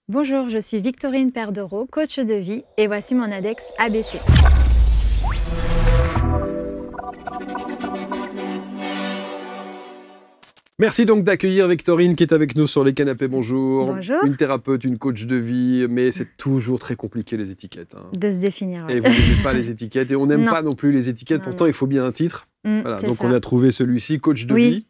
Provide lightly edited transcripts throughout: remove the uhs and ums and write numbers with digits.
Bonjour, je suis Victorine Perdereau, coach de vie, et voici mon index ABC. Merci donc d'accueillir Victorine qui est avec nous sur les canapés. Bonjour. Bonjour. Une thérapeute, une coach de vie, mais c'est toujours très compliqué les étiquettes. Hein. De se définir. Ouais. Et vous n'aimez pas les étiquettes et on n'aime Non. pas non plus les étiquettes. Non, Pourtant, non. il faut bien un titre. Voilà. Donc ça. on a trouvé celui-ci, coach de Oui. vie,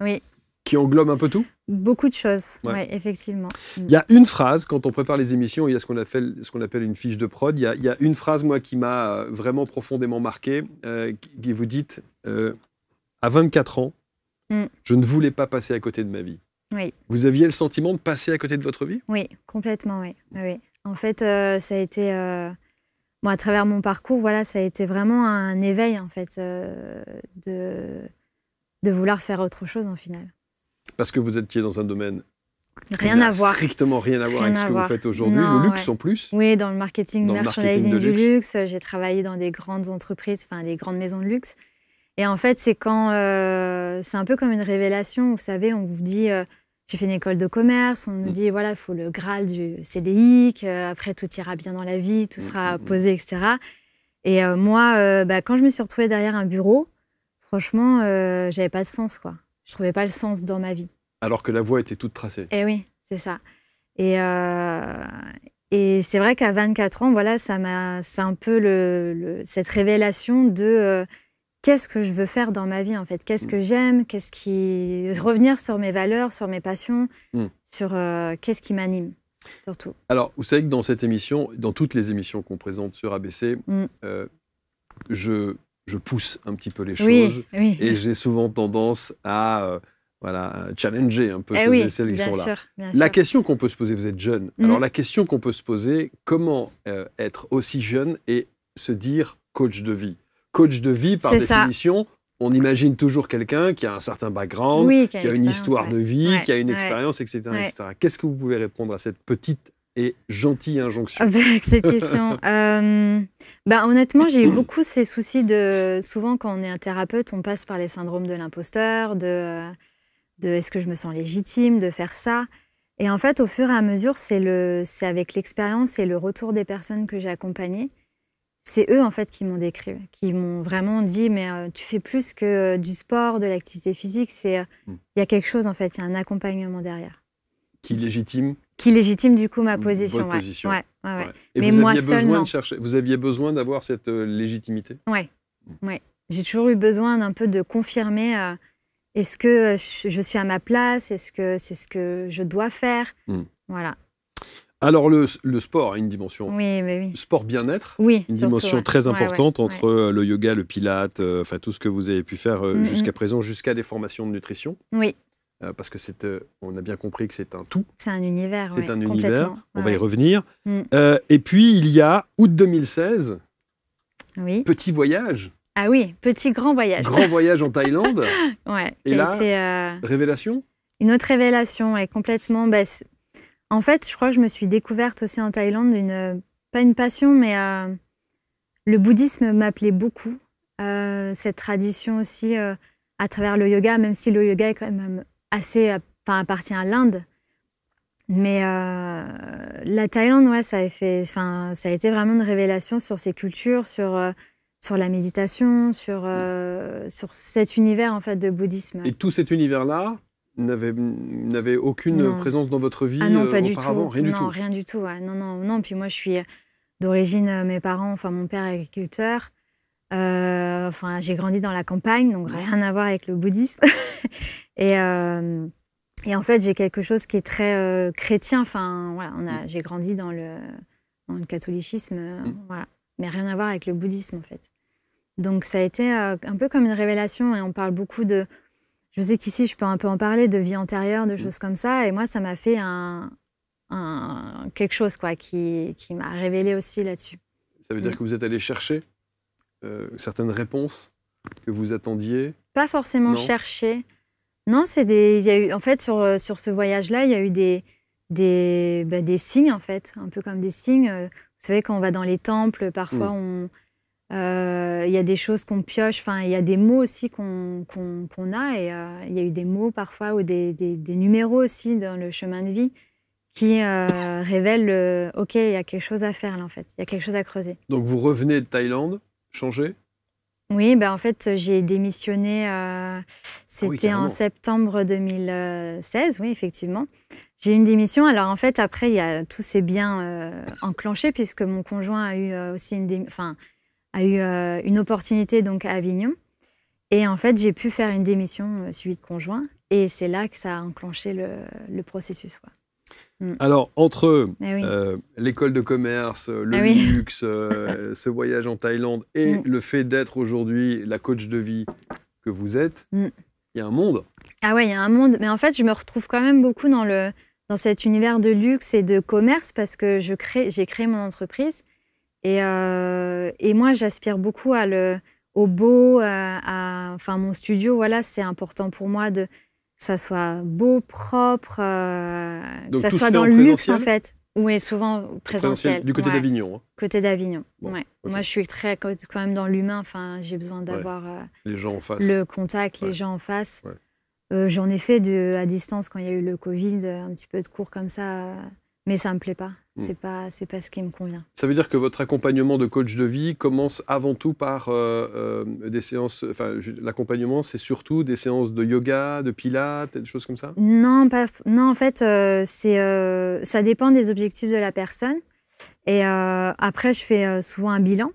Oui, qui englobe un peu tout. beaucoup de choses, Ouais. ouais, effectivement. Il y a une phrase, quand on prépare les émissions, il y a ce qu'on appelle une fiche de prod. Il y a une phrase, moi, qui m'a vraiment profondément marqué, qui vous dites, à 24 ans, je ne voulais pas passer à côté de ma vie. Oui. Vous aviez le sentiment de passer à côté de votre vie? Oui, complètement, oui. Oui. En fait, ça a été, à travers mon parcours, voilà, ça a été vraiment un éveil, en fait, de vouloir faire autre chose, en final. Parce que vous étiez dans un domaine Rien à voir. Strictement rien à voir Rien avec ce à que voir. vous faites aujourd'hui, Non, le luxe ouais. en plus. Oui, dans le marketing, Dans le merchandising marketing de du luxe. J'ai travaillé dans des grandes entreprises, enfin des grandes maisons de luxe. Et en fait, c'est quand c'est un peu comme une révélation. Vous savez, on vous dit, j'ai fait une école de commerce, on nous dit, voilà, il faut le Graal du CDI, qu'après tout ira bien dans la vie, tout sera posé, etc. Et moi, quand je me suis retrouvée derrière un bureau, franchement, j'avais pas de sens, quoi. Je trouvais pas le sens dans ma vie. Alors que la voie était toute tracée. Et oui, c'est ça. Et c'est vrai qu'à 24 ans, voilà, c'est un peu cette révélation de qu'est-ce que je veux faire dans ma vie, en fait. Qu'est-ce que j'aime, revenir sur mes valeurs, sur mes passions, sur qu'est-ce qui m'anime, surtout. Alors, vous savez que dans cette émission, dans toutes les émissions qu'on présente sur ABC, je pousse un petit peu les choses. Oui. Et j'ai souvent tendance à challenger un peu ceux et celles qui sont là. La question qu'on peut se poser, vous êtes jeune, alors la question qu'on peut se poser, comment être aussi jeune et se dire coach de vie? Coach de vie, par définition, on imagine toujours quelqu'un qui a un certain background, qui a une histoire de vie, qui a une expérience, etc. etc. Qu'est-ce que vous pouvez répondre à cette petite et gentille injonction? Avec cette question, honnêtement, j'ai eu beaucoup ces soucis souvent, quand on est un thérapeute, on passe par les syndromes de l'imposteur, de est-ce que je me sens légitime de faire ça? Et en fait, au fur et à mesure, c'est avec l'expérience et le retour des personnes que j'ai accompagnées, c'est eux, en fait, qui m'ont décrit, qui m'ont vraiment dit, mais tu fais plus que du sport, de l'activité physique, il y a quelque chose, en fait, il y a un accompagnement derrière. Qui légitime? Qui légitime, du coup, ma position. Votre position. Ouais. Et mais vous aviez besoin d'avoir cette légitimité? Ouais. J'ai toujours eu besoin d'un peu de confirmer, est-ce que je suis à ma place? Est-ce que c'est ce que je dois faire? Voilà. Alors, le sport a une dimension. Oui. Sport bien-être, une dimension très importante entre le yoga, le pilate, tout ce que vous avez pu faire jusqu'à présent, jusqu'à des formations de nutrition. Oui. Parce que on a bien compris que c'est un tout. C'est un univers. C'est un univers. On va y revenir. Et puis, il y a août 2016, petit voyage. Ah oui, grand voyage. Grand voyage en Thaïlande. Et là, révélation? Une autre révélation, complètement. En fait, je crois que je me suis découverte aussi en Thaïlande, pas une passion, mais le bouddhisme m'appelait beaucoup. Cette tradition aussi, à travers le yoga, même si le yoga est quand même appartient à l'Inde. Mais la Thaïlande, ça a été vraiment une révélation sur ces cultures, sur la méditation, sur cet univers, en fait, de bouddhisme. Et tout cet univers-là n'avait aucune présence dans votre vie auparavant? Rien du tout. Non, rien du tout. Non. Puis moi, je suis d'origine, mes parents, mon père est agriculteur. J'ai grandi dans la campagne, donc rien à voir avec le bouddhisme. Et en fait, j'ai quelque chose qui est très chrétien. J'ai grandi dans le catholicisme, mais rien à voir avec le bouddhisme, en fait. Donc ça a été un peu comme une révélation, et on parle beaucoup de... Je sais qu'ici, je peux un peu en parler, de vie antérieure, de choses comme ça. Et moi, ça m'a fait quelque chose qui m'a révélé aussi là-dessus. Ça veut dire que vous êtes allé chercher certaines réponses que vous attendiez? Pas forcément chercher. Non, il y a eu, en fait, sur ce voyage-là, il y a eu des signes, en fait, un peu comme des signes. Vous savez, quand on va dans les temples, parfois, il y a des choses qu'on pioche, il y a des mots aussi qu'on a, et il y a eu des mots parfois, ou des numéros aussi dans le chemin de vie qui révèle OK, il y a quelque chose à faire là en fait, il y a quelque chose à creuser. Donc vous revenez de Thaïlande, changé? Oui, en fait, j'ai démissionné, c'était en septembre 2016, oui, effectivement. J'ai eu une démission. Alors, en fait, après, tout s'est bien enclenché puisque mon conjoint a eu aussi une opportunité donc, à Avignon. Et en fait, j'ai pu faire une démission suivie de conjoint. Et c'est là que ça a enclenché le processus, quoi. Alors, entre l'école de commerce, le luxe, ce voyage en Thaïlande et le fait d'être aujourd'hui la coach de vie que vous êtes, il y a un monde. Ah ouais, il y a un monde. Mais en fait, je me retrouve quand même beaucoup dans cet univers de luxe et de commerce parce que j'ai créé mon entreprise. Et moi, j'aspire beaucoup au beau, mon studio, voilà, c'est important pour moi que ça soit beau, propre, que ça soit dans le luxe, en fait. Oui, souvent présentiel. Du côté d'Avignon. Hein. Côté d'Avignon, ouais. Okay. Moi, je suis très quand même dans l'humain. Enfin, j'ai besoin d'avoir les gens en face. Le contact, les gens en face. Ouais. J'en ai fait à distance quand il y a eu le Covid, un petit peu de cours comme ça, mais ça me plaît pas. C'est pas ce qui me convient. Ça veut dire que votre accompagnement de coach de vie commence avant tout par des séances. Enfin, l'accompagnement, c'est surtout des séances de yoga, de pilates, des choses comme ça? Non, en fait, ça dépend des objectifs de la personne. Et après, je fais souvent un bilan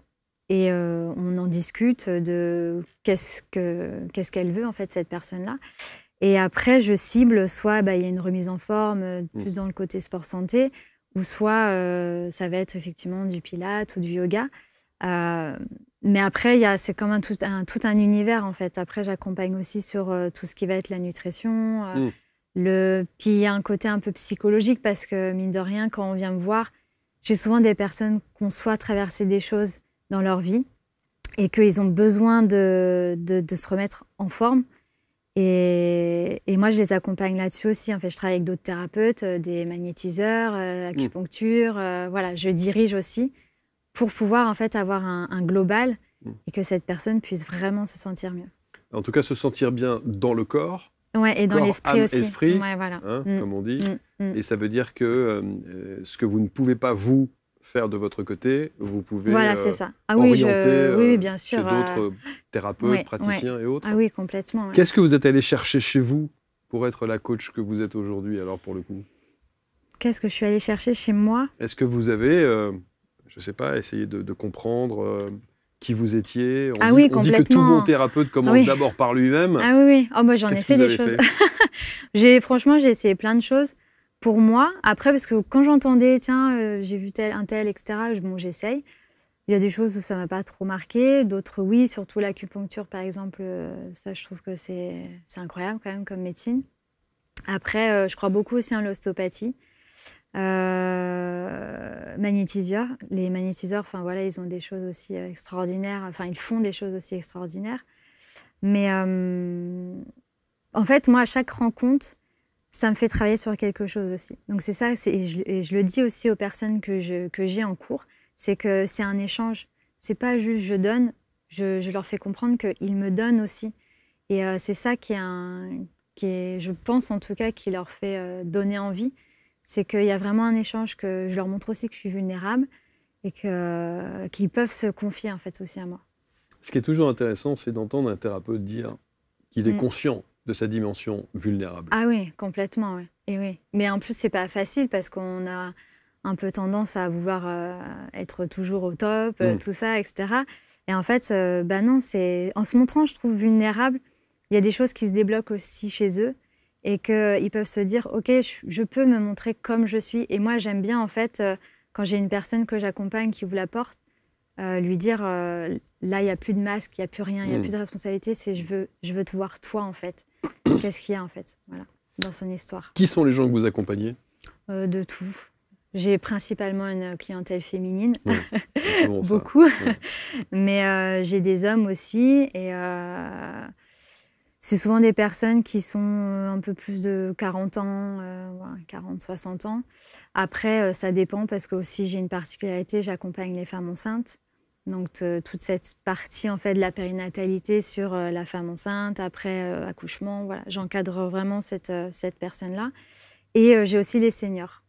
et on en discute de qu'est-ce qu'elle veut en fait cette personne-là. Et après, je cible soit il y a une remise en forme plus dans le côté sport santé. Ou soit ça va être effectivement du pilates ou du yoga. Mais après, c'est comme tout un univers, en fait. Après, j'accompagne aussi sur tout ce qui va être la nutrition. Puis il y a un côté un peu psychologique parce que, mine de rien, quand on vient me voir, j'ai souvent des personnes qui ont soit traversé des choses dans leur vie et qu'ils ont besoin de se remettre en forme. Et moi, je les accompagne là-dessus aussi. En fait, je travaille avec d'autres thérapeutes, des magnétiseurs, acupuncture. Voilà, je dirige aussi pour pouvoir en fait avoir un global et que cette personne puisse vraiment se sentir mieux. En tout cas, se sentir bien dans le corps. Ouais, et dans l'esprit aussi. Esprit, ouais, voilà. Comme on dit. Et ça veut dire que ce que vous ne pouvez pas vous faire de votre côté, vous pouvez c'est ça. orienter bien sûr, chez d'autres thérapeutes, praticiens et autres. Ah oui, complètement. Ouais. Qu'est-ce que vous êtes allé chercher chez vous pour être la coach que vous êtes aujourd'hui, alors pour le coup? Qu'est-ce que je suis allée chercher chez moi? Est-ce que vous avez, je ne sais pas, essayé de comprendre qui vous étiez? On dit que tout bon thérapeute commence d'abord par lui-même. Ah oui. Oh, moi, j'en ai fait des choses. Franchement, j'ai essayé plein de choses. Pour moi, après, parce que quand j'entendais, tiens, j'ai vu un tel, etc., j'essaye. Il y a des choses où ça ne m'a pas trop marqué, d'autres oui, surtout l'acupuncture, par exemple. Ça, je trouve que c'est incroyable quand même comme médecine. Après, je crois beaucoup aussi en l'ostéopathie. Magnétiseurs. Les magnétiseurs, enfin voilà, ils ont des choses aussi extraordinaires. Enfin, ils font des choses aussi extraordinaires. Mais en fait, moi, à chaque rencontre, ça me fait travailler sur quelque chose aussi. Donc c'est ça, et je le dis aussi aux personnes que j'ai en cours, c'est que c'est un échange. C'est pas juste je donne, je leur fais comprendre qu'ils me donnent aussi. Et c'est ça qui est, je pense en tout cas, qui leur fait donner envie. C'est qu'il y a vraiment un échange, que je leur montre aussi que je suis vulnérable et qu'ils peuvent se confier en fait aussi à moi. Ce qui est toujours intéressant, c'est d'entendre un thérapeute dire qu'il est conscient de sa dimension vulnérable. Ah oui, complètement, oui. Et oui. Mais en plus, c'est pas facile parce qu'on a un peu tendance à vouloir être toujours au top, tout ça, etc. Et en fait, non, en se montrant, je trouve, vulnérable, il y a des choses qui se débloquent aussi chez eux et qu'ils peuvent se dire, OK, je peux me montrer comme je suis. Et moi, j'aime bien, en fait, quand j'ai une personne que j'accompagne qui ouvre la porte, lui dire, là, il n'y a plus de masque, il n'y a plus rien, il n'y a plus de responsabilité, c'est je veux te voir toi, en fait. Qu'est-ce qu'il y a, en fait, voilà, dans son histoire. Qui sont les gens que vous accompagnez? De tout. J'ai principalement une clientèle féminine, beaucoup, mais j'ai des hommes aussi, et c'est souvent des personnes qui sont un peu plus de 40 ans, 40, 60 ans. Après, ça dépend parce que aussi j'ai une particularité, j'accompagne les femmes enceintes. Donc toute cette partie en fait de la périnatalité sur la femme enceinte, après accouchement, voilà, j'encadre vraiment cette personne-là. Et j'ai aussi les seniors.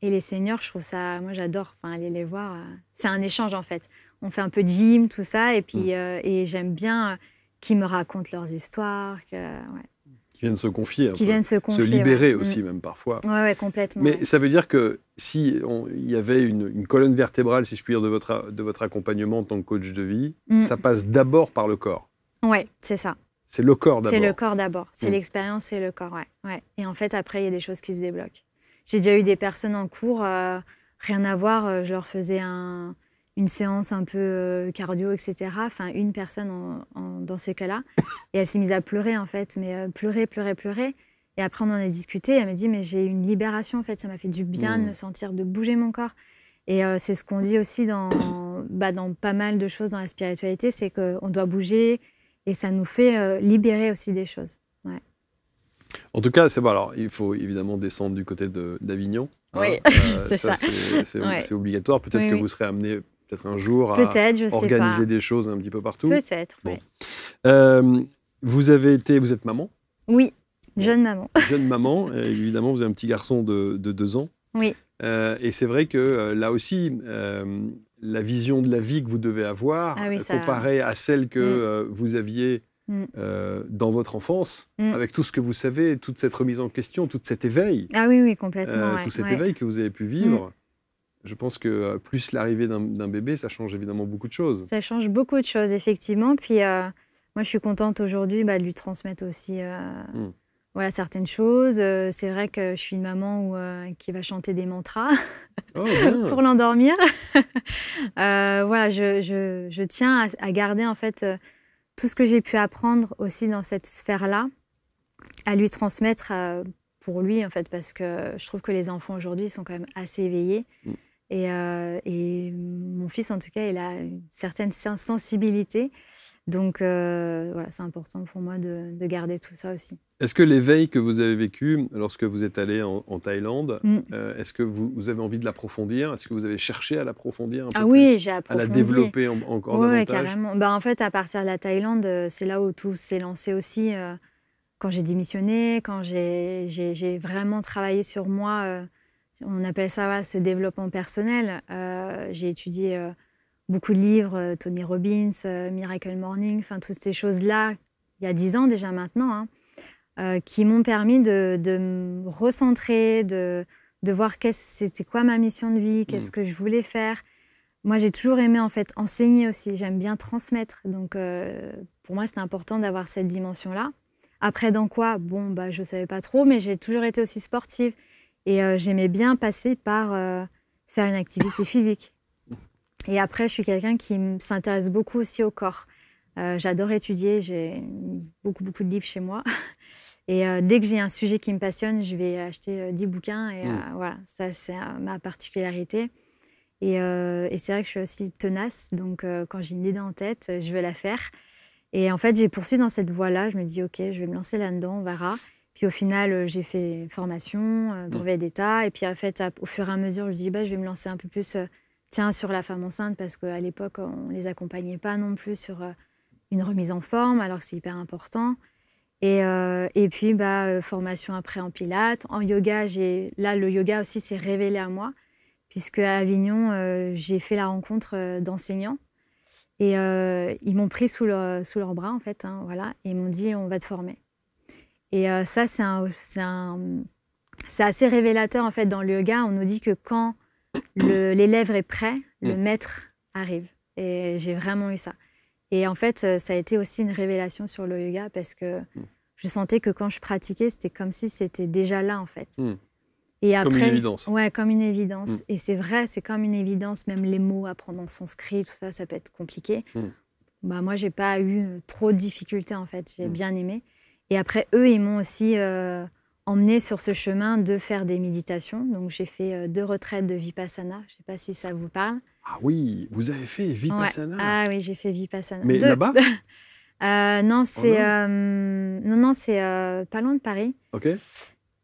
Et les seniors, je trouve ça, moi j'adore aller les voir. C'est un échange en fait. On fait un peu de gym, tout ça, et puis et j'aime bien qu'ils me racontent leurs histoires. Qui viennent se confier, se libérer aussi même parfois. Ouais, complètement. Mais ça veut dire que si il y avait une colonne vertébrale, si je puis dire, de votre accompagnement en tant que coach de vie, ça passe d'abord par le corps. Ouais, c'est ça. C'est le corps d'abord. C'est le corps d'abord. C'est l'expérience, c'est le corps, ouais. Et en fait, après, il y a des choses qui se débloquent. J'ai déjà eu des personnes en cours, rien à voir, je leur faisais une séance un peu cardio, etc. Enfin, une personne dans ces cas-là. Et elle s'est mise à pleurer, en fait. Mais pleurer. Et après, on en a discuté. Elle m'a dit, mais j'ai une libération, en fait. Ça m'a fait du bien de me sentir, de bouger mon corps. Et c'est ce qu'on dit aussi dans pas mal de choses dans la spiritualité, c'est qu'on doit bouger et ça nous fait libérer aussi des choses. Ouais. En tout cas, c'est bon. Alors, il faut évidemment descendre du côté d'Avignon. Oui, c'est ça. C'est obligatoire. Peut-être que vous serez amené un jour à organiser des choses un petit peu partout. Peut-être, bon. Vous êtes maman? Oui, jeune maman. Jeune maman, évidemment, vous avez un petit garçon de 2 ans. Oui. Et c'est vrai que là aussi, la vision de la vie que vous devez avoir, comparée à celle que vous aviez dans votre enfance, avec tout ce que vous savez, toute cette remise en question, tout cet éveil. Ah oui, complètement. Tout cet éveil que vous avez pu vivre. Je pense que plus l'arrivée d'un bébé, ça change évidemment beaucoup de choses. Ça change beaucoup de choses, effectivement. Puis moi, je suis contente aujourd'hui de lui transmettre aussi certaines choses. C'est vrai que je suis une maman qui va chanter des mantras pour l'endormir. Je tiens à garder en fait tout ce que j'ai pu apprendre aussi dans cette sphère-là, à lui transmettre pour lui, en fait, parce que je trouve que les enfants aujourd'hui sont quand même assez éveillés. Et mon fils, en tout cas, il a une certaine sensibilité. Donc, c'est important pour moi de garder tout ça aussi. Est-ce que l'éveil que vous avez vécu lorsque vous êtes allé en Thaïlande, est-ce que vous avez envie de l'approfondir? Est-ce que vous avez cherché à l'approfondir un peu plus, oui, j'ai approfondi. À la développer encore davantage? Oui, carrément. En fait, à partir de la Thaïlande, c'est là où tout s'est lancé aussi. Quand j'ai démissionné, quand j'ai vraiment travaillé sur moi, on appelle ça ce développement personnel. J'ai étudié beaucoup de livres, Tony Robbins, Miracle Morning, enfin toutes ces choses-là, il y a 10 ans déjà maintenant, qui m'ont permis de me recentrer, de voir c'était quoi ma mission de vie, qu'est-ce que je voulais faire. Moi, j'ai toujours aimé en fait enseigner aussi, j'aime bien transmettre. Donc, pour moi, c'était important d'avoir cette dimension-là. Après, dans quoi? Je ne savais pas trop, mais j'ai toujours été aussi sportive. Et j'aimais bien passer par faire une activité physique. Et après, je suis quelqu'un qui s'intéresse beaucoup aussi au corps. J'adore étudier, j'ai beaucoup de livres chez moi. Et dès que j'ai un sujet qui me passionne, je vais acheter 10 bouquins. Et voilà, ça, c'est ma particularité. Et c'est vrai que je suis aussi tenace. Donc, quand j'ai une idée en tête, je veux la faire. Et en fait, j'ai poursuivi dans cette voie-là. Je me dis, OK, je vais me lancer là-dedans, on verra. Puis au final, j'ai fait formation, brevet d'État. Et puis en fait, au fur et à mesure, je me dis, je vais me lancer un peu plus sur la femme enceinte, parce qu'à l'époque, on ne les accompagnait pas non plus sur une remise en forme, alors que c'est hyper important. Et puis, formation après en pilates. En yoga, là, le yoga aussi s'est révélé à moi, puisque à Avignon, j'ai fait la rencontre d'enseignants. Et ils m'ont pris sous leur bras, en fait, voilà, et ils m'ont dit, on va te former. Et ça, c'est assez révélateur, en fait, dans le yoga. On nous dit que quand l'élève est prêt, le maître arrive. Et j'ai vraiment eu ça. Et en fait, ça a été aussi une révélation sur le yoga, parce que je sentais que quand je pratiquais, c'était comme si c'était déjà là, en fait. Et après, comme une évidence. Ouais, comme une évidence. Et c'est vrai, c'est comme une évidence. Même les mots, apprendre en sanskrit, tout ça, ça peut être compliqué. Moi, j'ai pas eu trop de difficultés, en fait. J'ai bien aimé. Et après, eux, ils m'ont aussi emmenée sur ce chemin de faire des méditations. Donc, j'ai fait 2 retraites de Vipassana. Je ne sais pas si ça vous parle. Ah oui, vous avez fait Vipassana. Ah oui, j'ai fait Vipassana. Mais là-bas Non, c'est pas loin de Paris. OK.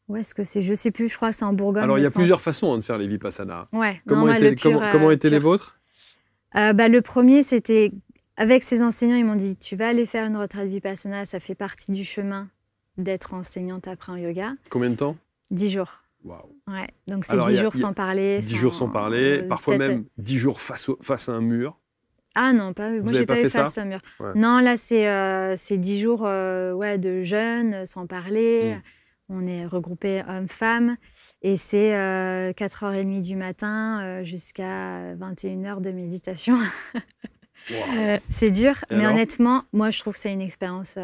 Où est-ce que c'est? Je ne sais plus, je crois que c'est en Bourgogne. Alors, il y a plusieurs façons de faire les Vipassana. Ouais. Comment étaient les vôtres? Le premier, c'était... Avec ces enseignants, ils m'ont dit, tu vas aller faire une retraite Vipassana, ça fait partie du chemin d'être enseignante après en yoga. Combien de temps? 10 jours. Wow. Ouais, donc c'est 10 jours sans parler. 10 jours sans parler, parfois même 10 jours face à un mur. Ah non, pas moi j'ai pas eu face au mur. Ouais. Non, là c'est 10 jours de jeûne, sans parler. On est regroupés hommes-femmes et c'est 4h30 du matin jusqu'à 21h de méditation. Wow. C'est dur, mais honnêtement, moi je trouve que c'est une expérience,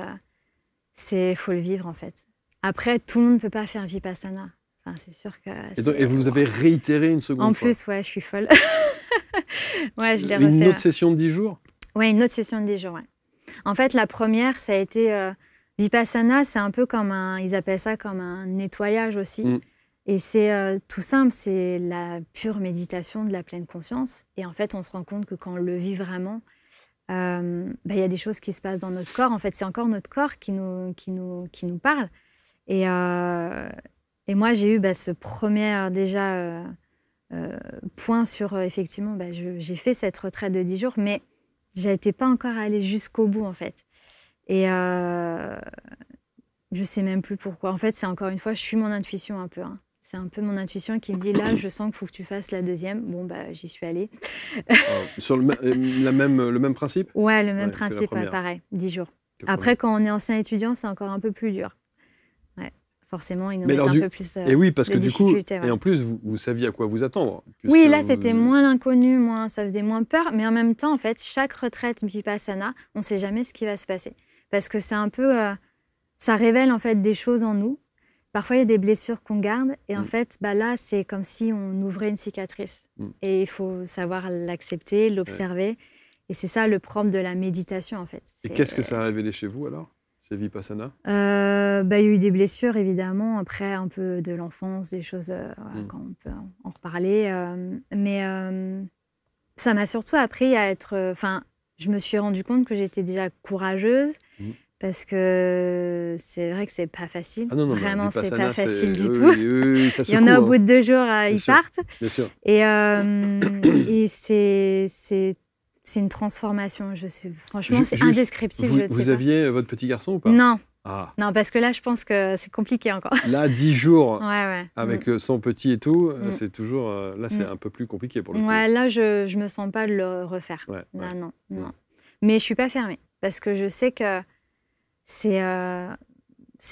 faut le vivre en fait. Après, tout le monde ne peut pas faire Vipassana. Enfin, c'est sûr que... Et vous avez réitéré une seconde fois? En plus, ouais, je suis folle. Ouais, je l'ai refait. Une autre session de 10 jours? Oui, une autre session de 10 jours, ouais. En fait, la première, ça a été... Vipassana, c'est un peu comme ils appellent ça comme un nettoyage aussi. Et c'est tout simple, c'est la pure méditation de la pleine conscience. Et en fait, on se rend compte que quand on le vit vraiment, y a des choses qui se passent dans notre corps. En fait, c'est encore notre corps qui nous parle. Et moi, j'ai eu ce premier point sur, effectivement, j'ai fait cette retraite de 10 jours, mais je n'étais pas encore allée jusqu'au bout, en fait. Et je ne sais même plus pourquoi. En fait, c'est encore une fois, je suis mon intuition un peu. Hein. C'est un peu mon intuition qui me dit, là, je sens qu'il faut que tu fasses la deuxième. Bon, j'y suis allée. Sur le même principe? Ouais, le même principe, pareil, 10 jours. Après, quand on est ancien étudiant, c'est encore un peu plus dur. Ouais, forcément, ils nous mettent un peu plus et oui, parce que du coup, et en plus, vous saviez à quoi vous attendre. Oui, là, c'était moins l'inconnu, ça faisait moins peur. Mais en même temps, en fait, chaque retraite Vipassana, on ne sait jamais ce qui va se passer. Parce que c'est un peu... ça révèle, en fait, des choses en nous. Parfois, il y a des blessures qu'on garde. Et en fait, là, c'est comme si on ouvrait une cicatrice. Et il faut savoir l'accepter, l'observer. Ouais. Et c'est ça le propre de la méditation, en fait. Et qu'est-ce que ça a révélé chez vous, alors, ces Vipassana? Il y a eu des blessures, évidemment. Après, un peu de l'enfance, des choses... quand on peut en reparler. Mais ça m'a surtout appris à être... je me suis rendu compte que j'étais déjà courageuse. Parce que c'est vrai que c'est pas facile. Ah non, vraiment, c'est pas facile du tout. Oui, ça secoue, il y en a au bout de 2 jours, ils partent. Bien sûr. Et c'est une transformation. Je sais, franchement, c'est indescriptible. Vous aviez votre petit garçon ou pas? Non. Non, parce que là, je pense que c'est compliqué encore. Là, 10 jours avec son petit et tout, c'est toujours... là, c'est un peu plus compliqué pour le coup. Ouais, là, je me sens pas de le refaire. Là, non. Mais je suis pas fermée. Parce que je sais que c'est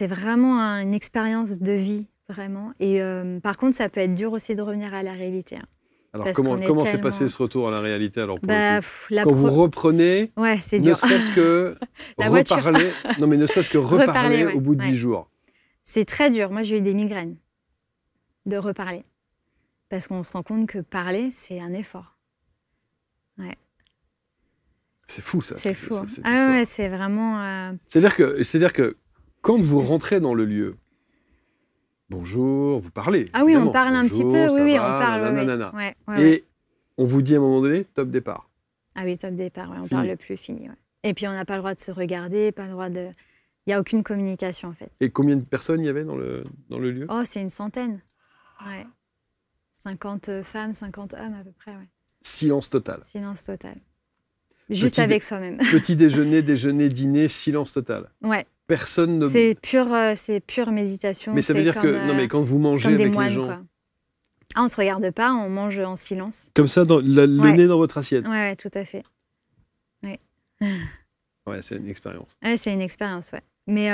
vraiment une expérience de vie, vraiment. Et par contre, ça peut être dur aussi de revenir à la réalité. Hein. Alors, comment s'est passé ce retour à la réalité alors pour le coup quand vous reprenez, c'est dur. Ne serait-ce que reparler, non mais ne serait-ce que reparler au bout de 10 jours. C'est très dur. Moi, j'ai eu des migraines de reparler. Parce qu'on se rend compte que parler, c'est un effort. Ouais. C'est fou, ça. C'est fou. C'est vraiment... C'est-à-dire que quand vous rentrez dans le lieu, bonjour, vous parlez. Ah oui, évidemment. On parle un petit peu. Oui, on parle. Et on vous dit à un moment donné, top départ. Ah oui, top départ. On parle plus, fini. Et puis, on n'a pas le droit de se regarder, pas le droit de... Il n'y a aucune communication, en fait. Et combien de personnes il y avait dans le lieu? Oh, c'est une centaine. Ouais. 50 femmes, 50 hommes à peu près, Silence total. Silence total. Juste avec soi-même. Petit déjeuner, dîner, silence total. Ouais. Personne ne... C'est pure méditation. Mais ça veut dire que non, mais quand vous mangez avec moines, les gens... Quoi. Ah, on se regarde pas, on mange en silence. Comme ça, le nez dans votre assiette. Ouais, tout à fait. Ouais. Ouais, c'est une expérience. Ouais, c'est une expérience, ouais. Mais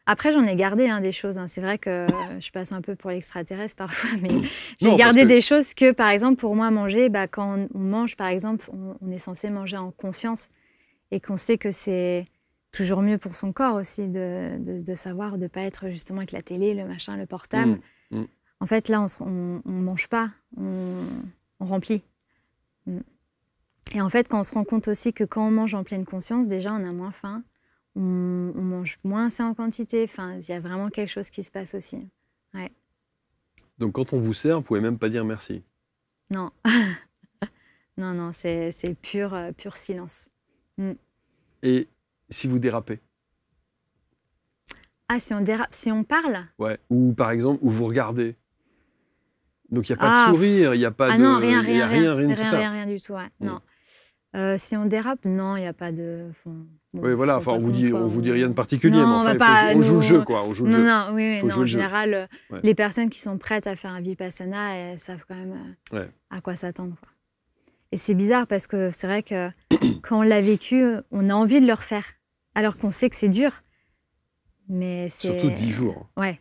après, j'en ai gardé des choses. C'est vrai que je passe un peu pour l'extraterrestre parfois, mais j'ai gardé des choses que, par exemple, pour moi, manger, quand on mange, par exemple, on est censé manger en conscience et qu'on sait que c'est toujours mieux pour son corps aussi de savoir, de ne pas être justement avec la télé, le machin, le portable. En fait, là, on ne mange pas, on remplit. Et en fait, quand on se rend compte aussi que quand on mange en pleine conscience, déjà, on a moins faim. On mange moins assez en quantité. Enfin, il y a vraiment quelque chose qui se passe aussi. Ouais. Donc, quand on vous sert, vous pouvez même pas dire merci. Non. non, c'est pur silence. Et si vous dérapez? Ah, si on dérape, si on parle? Ouais. Ou par exemple, où vous regardez. Donc, il n'y a pas de sourire, il n'y a pas de... Ah non, rien de tout ça. Rien du tout, ouais. Non. Si on dérape, non, il n'y a pas de... oui, voilà, enfin, on vous dit rien de particulier, non, mais enfin, on joue le jeu, quoi. On joue le jeu. Non, oui, non, en général, les personnes qui sont prêtes à faire un Vipassana, elles savent quand même à quoi s'attendre. Et c'est bizarre parce que c'est vrai que quand on l'a vécu, on a envie de le refaire, alors qu'on sait que c'est dur. Mais surtout 10 jours. Ouais.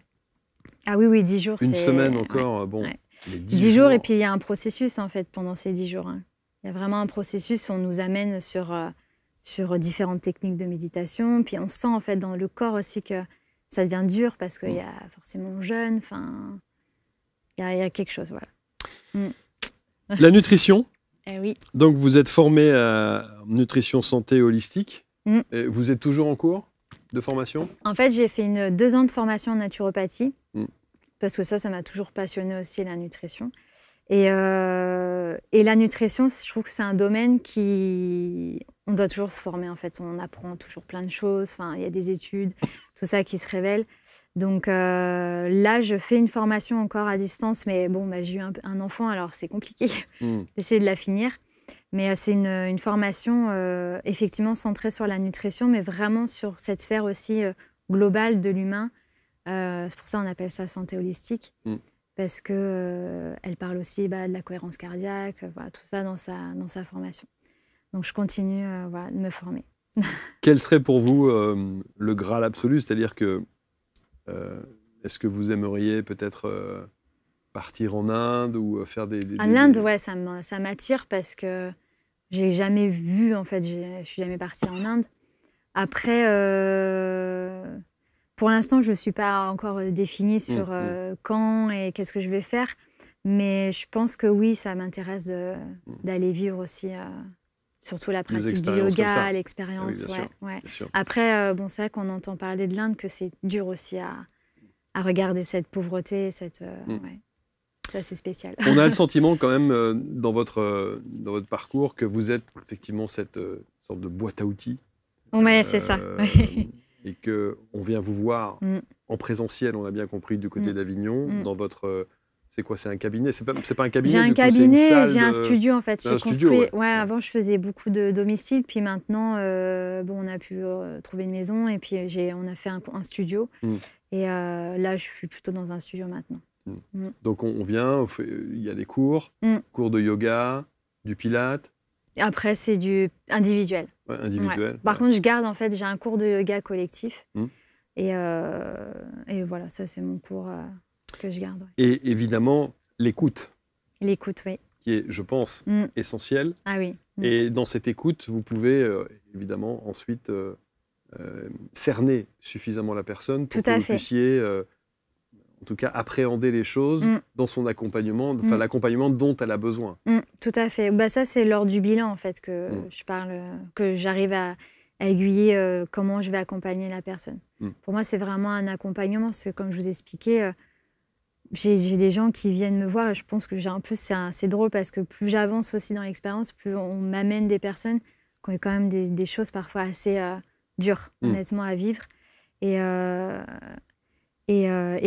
Ah oui, 10 jours. Une semaine encore, bon. Ouais. 10 jours, et puis il y a un processus, en fait, pendant ces 10 jours. Hein. Il y a vraiment un processus où on nous amène sur différentes techniques de méditation. Puis on sent, en fait, dans le corps aussi que ça devient dur parce qu'il y a forcément jeûne. Enfin, il y a quelque chose, voilà. La nutrition. Oui. Donc, vous êtes formé à nutrition santé holistique. Et vous êtes toujours en cours de formation? En fait, j'ai fait 2 ans de formation en naturopathie. Parce que ça m'a toujours passionné aussi, la nutrition. Et la nutrition, je trouve que c'est un domaine on doit toujours se former, en fait. On apprend toujours plein de choses. Enfin, il y a des études, tout ça qui se révèle. Donc là, je fais une formation encore à distance. Mais bon, j'ai eu un enfant, alors c'est compliqué d'essayer de la finir. Mais c'est une formation effectivement centrée sur la nutrition, mais vraiment sur cette sphère aussi globale de l'humain. C'est pour ça qu'on appelle ça santé holistique. Parce qu'elle parle aussi de la cohérence cardiaque, voilà, tout ça dans sa formation. Donc je continue de me former. Quel serait pour vous le Graal absolu? C'est-à-dire que, est-ce que vous aimeriez peut-être partir en Inde ou faire l'Inde, ouais, ça m'attire parce que j'ai jamais vu, en fait, je suis jamais partie en Inde. Après, pour l'instant, je ne suis pas encore définie sur quand et qu'est-ce que je vais faire. Mais je pense que oui, ça m'intéresse d'aller vivre aussi, surtout la pratique du yoga, l'expérience. Bien sûr. Après, c'est vrai qu'on entend parler de l'Inde, que c'est dur aussi à regarder cette pauvreté, c'est assez spécial. On a le sentiment quand même dans votre parcours que vous êtes effectivement cette sorte de boîte à outils. Oui, c'est ça. Et qu'on vient vous voir en présentiel, on a bien compris, du côté d'Avignon, dans votre... C'est quoi? C'est un cabinet? C'est pas un cabinet? J'ai un cabinet, j'ai un studio, en fait. Avant, je faisais beaucoup de domiciles, puis maintenant, on a pu trouver une maison, et puis on a fait un studio. Et là, je suis plutôt dans un studio maintenant. Donc, on vient, il y a des cours de yoga, du pilates. Après, c'est du individuel. Ouais, individuel. Par contre, je garde, en fait, j'ai un cours de yoga collectif. Et voilà, ça, c'est mon cours que je garde. Et évidemment, l'écoute. L'écoute, oui. Qui est, je pense, essentielle. Ah oui. Et dans cette écoute, vous pouvez évidemment ensuite cerner suffisamment la personne pour que vous puissiez, en tout cas, appréhender les choses dans son accompagnement, enfin l'accompagnement dont elle a besoin. Tout à fait. Ça, c'est lors du bilan, en fait, que je parle, que j'arrive à aiguiller comment je vais accompagner la personne. Pour moi, c'est vraiment un accompagnement. C'est comme je vous expliquais, j'ai des gens qui viennent me voir et je pense que c'est drôle parce que plus j'avance aussi dans l'expérience, plus on m'amène des personnes qui ont quand même des choses parfois assez dures, honnêtement, à vivre. Et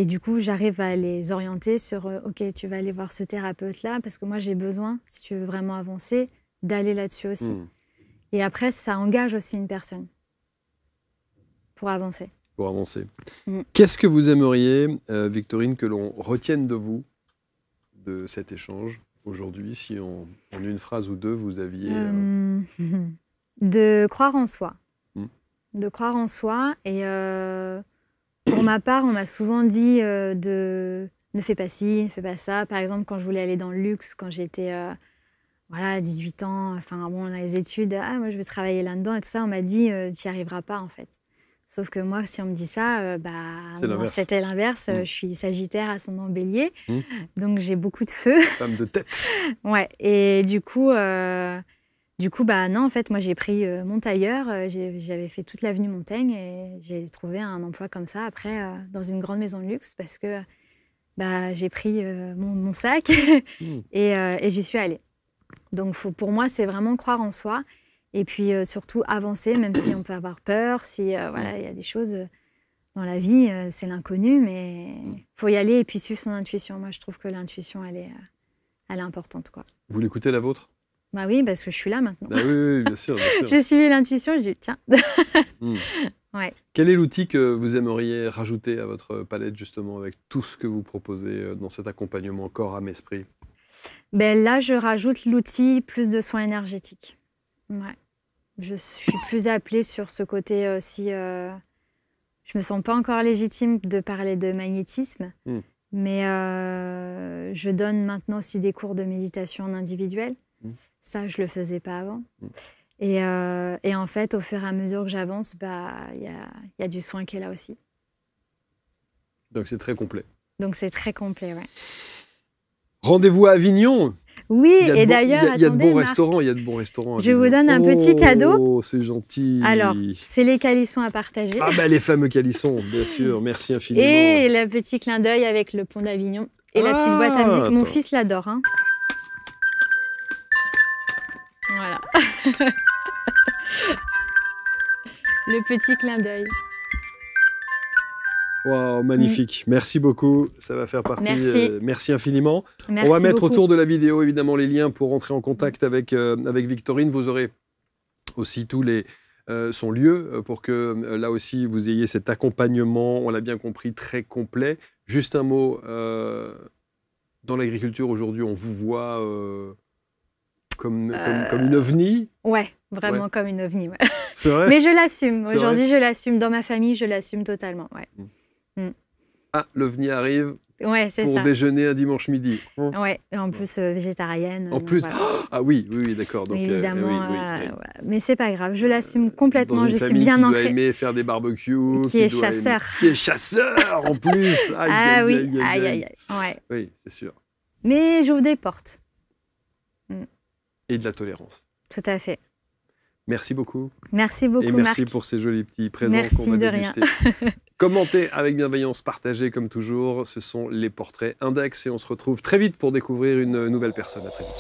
du coup, j'arrive à les orienter sur OK, tu vas aller voir ce thérapeute-là parce que moi, j'ai besoin, si tu veux vraiment avancer, d'aller là-dessus aussi. Et après, ça engage aussi une personne pour avancer. Qu'est-ce que vous aimeriez, Victorine, que l'on retienne de vous, de cet échange aujourd'hui, si en une phrase ou deux, vous aviez... De croire en soi. De croire en soi. Et pour ma part, on m'a souvent dit ne fais pas ci, ne fais pas ça. Par exemple, quand je voulais aller dans le luxe, quand j'étais... à 18 ans, dans les études, moi je veux travailler là-dedans et tout ça, on m'a dit tu n'y arriveras pas en fait. Sauf que moi, si on me dit ça, c'était l'inverse. Je suis Sagittaire, ascendant Bélier, donc j'ai beaucoup de feu. Femme de tête. Ouais, et du coup, non, en fait, moi j'ai pris mon tailleur, j'avais fait toute l'avenue Montaigne et j'ai trouvé un emploi comme ça après dans une grande maison de luxe parce que j'ai pris mon sac et j'y suis allée. Donc pour moi, c'est vraiment croire en soi. Et puis surtout avancer, même si on peut avoir peur, il y a des choses dans la vie, c'est l'inconnu, mais il faut y aller et puis suivre son intuition. Moi, je trouve que l'intuition, elle est importante, quoi. Vous l'écoutez, la vôtre? Bah oui, parce que je suis là maintenant. Ah oui, bien sûr, bien sûr. J'ai suivi l'intuition, j'ai dit tiens. Ouais. Quel est l'outil que vous aimeriez rajouter à votre palette, justement, avec tout ce que vous proposez dans cet accompagnement corps, âme, esprit? Ben là, je rajoute l'outil plus de soins énergétiques. Ouais. Je suis plus appelée sur ce côté aussi. Je me sens pas encore légitime de parler de magnétisme, mais je donne maintenant aussi des cours de méditation en individuel. Ça, je le faisais pas avant. Et en fait, au fur et à mesure que j'avance, y a du soin qui est là aussi. Donc c'est très complet. Donc c'est très complet, ouais. Rendez-vous à Avignon. Oui, et d'ailleurs, il y a de bons restaurants. Il y a de bons restaurants. Je vous donne un petit cadeau. Oh, c'est gentil. Alors, c'est les calissons à partager. Ah ben les fameux calissons, bien sûr. Merci infiniment. Et le petit clin d'œil avec le pont d'Avignon et la petite boîte à musique. Mon fils l'adore. Hein. Voilà. Le petit clin d'œil. Wow, magnifique. Merci beaucoup. Ça va faire partie. Merci infiniment. Merci On va mettre beaucoup. autour de la vidéo, évidemment, les liens pour entrer en contact avec Victorine. Vous aurez aussi tous son lieu pour que, là aussi, vous ayez cet accompagnement, on l'a bien compris, très complet. Juste un mot. Dans l'agriculture, aujourd'hui, on vous voit comme une ovni. Ouais, vraiment comme une ovni. Ouais. C'est vrai. Mais je l'assume. Aujourd'hui, je l'assume. Dans ma famille, je l'assume totalement. Ouais. Ah, l'ovni arrive pour déjeuner un dimanche midi. Ouais, et en plus végétarienne. En plus, voilà. Ah oui, d'accord. Donc évidemment, mais c'est pas grave, je l'assume complètement. Je suis bien ancrée. Qui doit aimer faire des barbecues, qui est chasseur, qui est chasseur en plus. Aïe. Ouais. Oui, c'est sûr. Mais j'ouvre des portes. Et de la tolérance. Tout à fait. Merci beaucoup. Merci beaucoup, et merci Marc. Pour ces jolis petits présents qu'on va déguster. Commentez avec bienveillance, partagez comme toujours. Ce sont les portraits Index et on se retrouve très vite pour découvrir une nouvelle personne. À très vite.